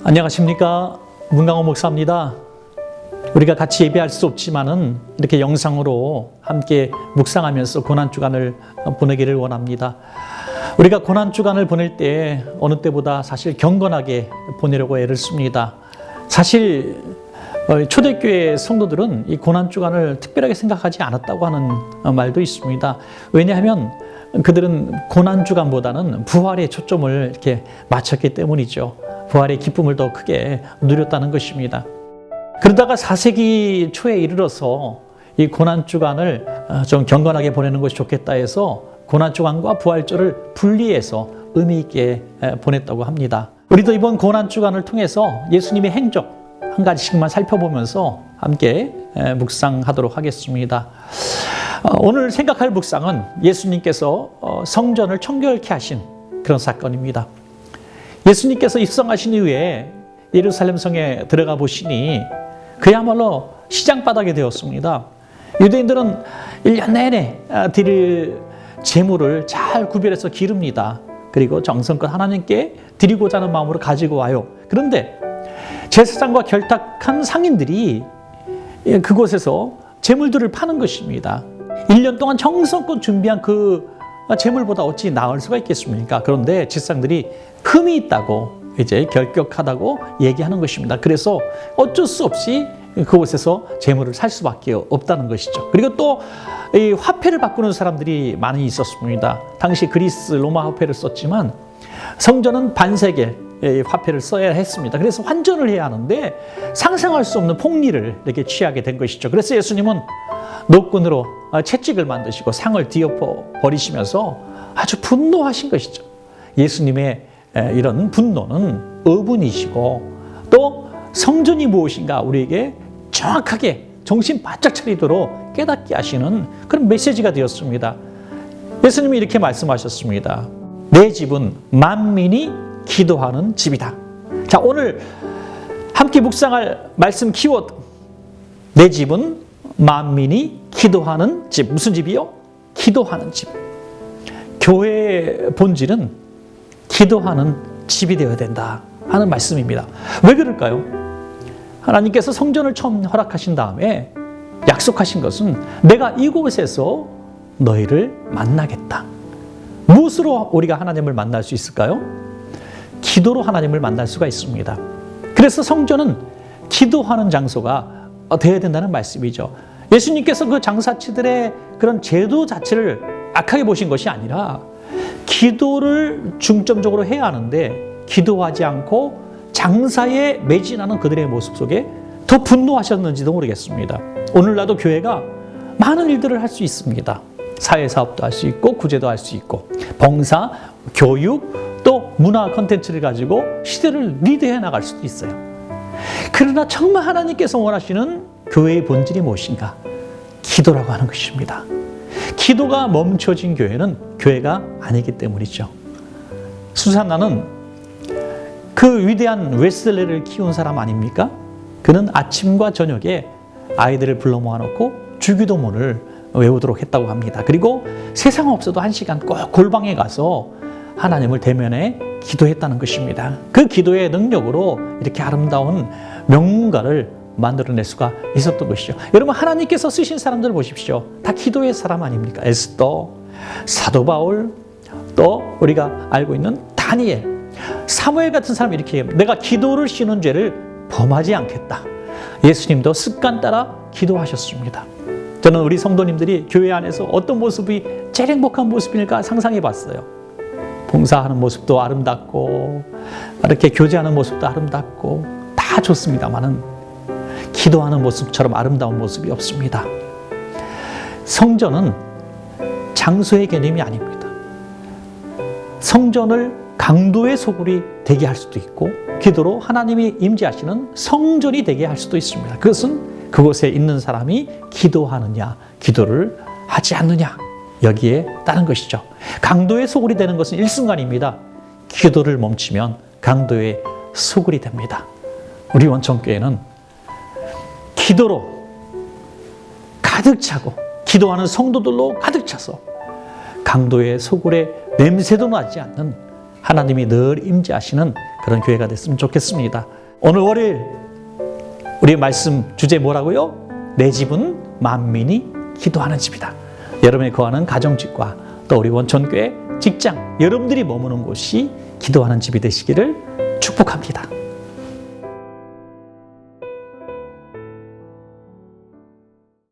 안녕하십니까, 문강호 목사입니다. 우리가 같이 예배할 수 없지만은 이렇게 영상으로 함께 묵상하면서 고난주간을 보내기를 원합니다. 우리가 고난주간을 보낼 때 어느 때보다 사실 경건하게 보내려고 애를 씁니다. 사실 초대교회 성도들은 이 고난주간을 특별하게 생각하지 않았다고 하는 말도 있습니다. 왜냐하면 그들은 고난주간보다는 부활에 초점을 이렇게 맞췄기 때문이죠. 부활의 기쁨을 더 크게 누렸다는 것입니다. 그러다가 4세기 초에 이르러서 이 고난주간을 좀 경건하게 보내는 것이 좋겠다 해서 고난주간과 부활절을 분리해서 의미 있게 보냈다고 합니다. 우리도 이번 고난주간을 통해서 예수님의 행적 한 가지씩만 살펴보면서 함께 묵상하도록 하겠습니다. 오늘 생각할 묵상은 예수님께서 성전을 청결케 하신 그런 사건입니다. 예수님께서 입성하신 이후에 예루살렘 성에 들어가 보시니 그야말로 시장바닥이 되었습니다. 유대인들은 1년 내내 드릴 제물을 잘 구별해서 기릅니다. 그리고 정성껏 하나님께 드리고자 하는 마음으로 가지고 와요. 그런데 제사장과 결탁한 상인들이 그곳에서 제물들을 파는 것입니다. 1년 동안 정성껏 준비한 그 제물보다 어찌 나을 수가 있겠습니까? 그런데 제사장들이 흠이 있다고 이제 결격하다고 얘기하는 것입니다. 그래서 어쩔 수 없이 그곳에서 제물을 살 수밖에 없다는 것이죠. 그리고 또 이 화폐를 바꾸는 사람들이 많이 있었습니다. 당시 그리스 로마 화폐를 썼지만 성전은 반세겔 화폐를 써야 했습니다. 그래서 환전을 해야 하는데 상상할 수 없는 폭리를 이렇게 취하게 된 것이죠. 그래서 예수님은 노끈으로 채찍을 만드시고 상을 뒤엎어 버리시면서 아주 분노하신 것이죠. 예수님의 이런 분노는 어분이시고 또 성전이 무엇인가 우리에게 정확하게 정신 바짝 차리도록 깨닫게 하시는 그런 메시지가 되었습니다. 예수님이 이렇게 말씀하셨습니다. 내 집은 만민이 기도하는 집이다. 자, 오늘 함께 묵상할 말씀 키워드. 내 집은 만민이 기도하는 집. 무슨 집이요? 기도하는 집. 교회의 본질은 기도하는 집이 되어야 된다 하는 말씀입니다. 왜 그럴까요? 하나님께서 성전을 처음 허락하신 다음에 약속하신 것은 내가 이곳에서 너희를 만나겠다. 무엇으로 우리가 하나님을 만날 수 있을까요? 기도로 하나님을 만날 수가 있습니다. 그래서 성전은 기도하는 장소가 되어야 된다는 말씀이죠. 예수님께서 그 장사치들의 그런 제도 자체를 악하게 보신 것이 아니라 기도를 중점적으로 해야 하는데 기도하지 않고 장사에 매진하는 그들의 모습 속에 더 분노하셨는지도 모르겠습니다. 오늘날도 교회가 많은 일들을 할 수 있습니다. 사회사업도 할 수 있고 구제도 할 수 있고 봉사, 교육, 또 문화 콘텐츠를 가지고 시대를 리드해 나갈 수도 있어요. 그러나 정말 하나님께서 원하시는 교회의 본질이 무엇인가? 기도라고 하는 것입니다. 기도가 멈춰진 교회는 교회가 아니기 때문이죠. 수산나는 그 위대한 웨슬레를 키운 사람 아닙니까? 그는 아침과 저녁에 아이들을 불러 모아놓고 주기도문을 외우도록 했다고 합니다. 그리고 세상 없어도 1시간 꼭 골방에 가서 하나님을 대면해 기도했다는 것입니다. 그 기도의 능력으로 이렇게 아름다운 명문가를 만들어낼 수가 있었던 것이죠. 여러분, 하나님께서 쓰신 사람들 보십시오. 다 기도의 사람 아닙니까? 에스더, 사도 바울, 또 우리가 알고 있는 다니엘, 사무엘 같은 사람이 이렇게 해요. 내가 기도를 쉬는 죄를 범하지 않겠다. 예수님도 습관 따라 기도하셨습니다. 저는 우리 성도님들이 교회 안에서 어떤 모습이 제일 행복한 모습일까 상상해 봤어요. 봉사하는 모습도 아름답고 이렇게 교제하는 모습도 아름답고 다 좋습니다만은 기도하는 모습처럼 아름다운 모습이 없습니다. 성전은 장소의 개념이 아닙니다. 성전을 강도의 소굴이 되게 할 수도 있고 기도로 하나님이 임재하시는 성전이 되게 할 수도 있습니다. 그것은 그곳에 있는 사람이 기도하느냐 기도를 하지 않느냐 여기에 따른 것이죠. 강도의 소굴이 되는 것은 일순간입니다. 기도를 멈추면 강도의 소굴이 됩니다. 우리 원천교회는 기도로 가득 차고 기도하는 성도들로 가득 차서 강도의 소굴에 냄새도 나지 않는 하나님이 늘 임재하시는 그런 교회가 됐으면 좋겠습니다. 오늘 월요일 우리의 말씀 주제 뭐라고요? 내 집은 만민이 기도하는 집이다. 여러분이 거하는 가정집과 또 우리 원천교회 직장, 여러분들이 머무는 곳이 기도하는 집이 되시기를 축복합니다.